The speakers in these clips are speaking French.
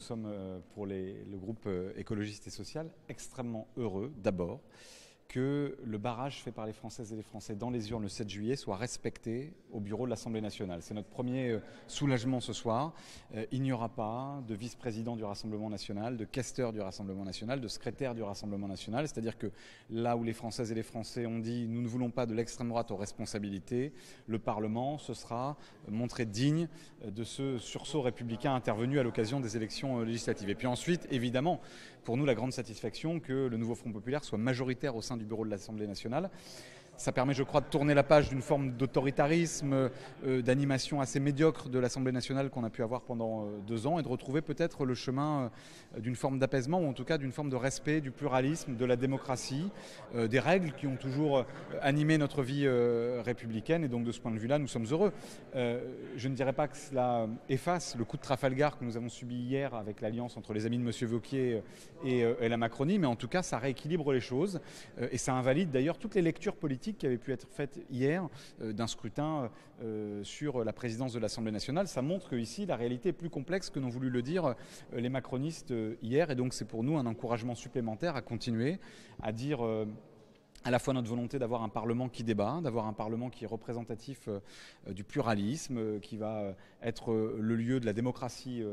sommes, pour le groupe écologiste et social, extrêmement heureux, d'abord, que le barrage fait par les Françaises et les Français dans les urnes le 7 juillet soit respecté au bureau de l'Assemblée nationale. C'est notre premier soulagement ce soir. Il n'y aura pas de vice-président du Rassemblement national, de questeur du Rassemblement national, de secrétaire du Rassemblement national. C'est-à-dire que là où les Françaises et les Français ont dit « nous ne voulons pas de l'extrême droite aux responsabilités », le Parlement se sera montré digne de ce sursaut républicain intervenu à l'occasion des élections législatives. Et puis ensuite, évidemment, pour nous, la grande satisfaction que le nouveau Front populaire soit majoritaire au sein du bureau de l'Assemblée nationale. Ça permet, je crois, de tourner la page d'une forme d'autoritarisme, d'animation assez médiocre de l'Assemblée nationale qu'on a pu avoir pendant 2 ans et de retrouver peut-être le chemin d'une forme d'apaisement ou en tout cas d'une forme de respect du pluralisme, de la démocratie, des règles qui ont toujours animé notre vie républicaine et donc de ce point de vue-là, nous sommes heureux. Je ne dirais pas que cela efface le coup de Trafalgar que nous avons subi hier avec l'alliance entre les amis de M. Wauquiez et la Macronie, mais en tout cas, ça rééquilibre les choses et ça invalide d'ailleurs toutes les lectures politiques qui avait pu être faite hier d'un scrutin sur la présidence de l'Assemblée nationale. Ça montre qu'ici, la réalité est plus complexe que n'ont voulu le dire les macronistes hier. Et donc, c'est pour nous un encouragement supplémentaire à continuer à dire à la fois notre volonté d'avoir un Parlement qui débat, d'avoir un Parlement qui est représentatif du pluralisme, qui va être le lieu de la démocratie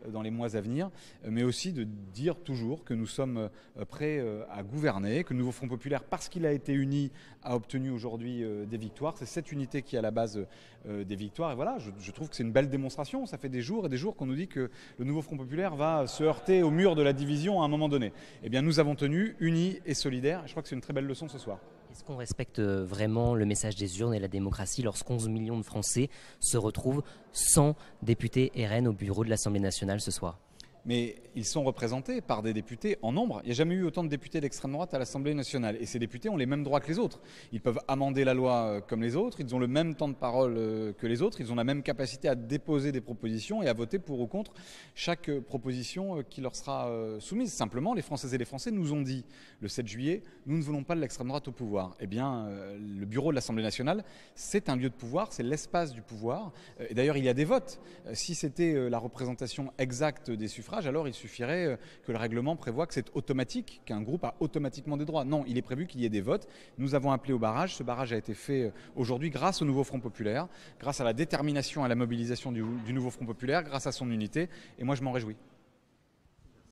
dans les mois à venir, mais aussi de dire toujours que nous sommes prêts à gouverner, que le nouveau Front populaire, parce qu'il a été uni, a obtenu aujourd'hui des victoires. C'est cette unité qui est à la base des victoires. Et voilà, je trouve que c'est une belle démonstration. Ça fait des jours et des jours qu'on nous dit que le nouveau Front populaire va se heurter au mur de la division à un moment donné. Eh bien, nous avons tenu, unis et solidaires. Je crois que c'est une très belle leçon ce soir. Est-ce qu'on respecte vraiment le message des urnes et la démocratie lorsqu'11 millions de Français se retrouvent sans députés RN au bureau de l'Assemblée nationale ce soir ? Mais ils sont représentés par des députés en nombre. Il n'y a jamais eu autant de députés d'extrême droite à l'Assemblée nationale. Et ces députés ont les mêmes droits que les autres. Ils peuvent amender la loi comme les autres, ils ont le même temps de parole que les autres, ils ont la même capacité à déposer des propositions et à voter pour ou contre chaque proposition qui leur sera soumise. Simplement, les Françaises et les Français nous ont dit le 7 juillet, nous ne voulons pas de l'extrême droite au pouvoir. Eh bien, le bureau de l'Assemblée nationale, c'est un lieu de pouvoir, c'est l'espace du pouvoir. Et d'ailleurs, il y a des votes. Si c'était la représentation exacte des suffrages, alors il suffirait que le règlement prévoie que c'est automatique, qu'un groupe a automatiquement des droits. Non, il est prévu qu'il y ait des votes. Nous avons appelé au barrage. Ce barrage a été fait aujourd'hui grâce au nouveau Front populaire, grâce à la détermination et à la mobilisation du nouveau Front populaire, grâce à son unité. Et moi, je m'en réjouis.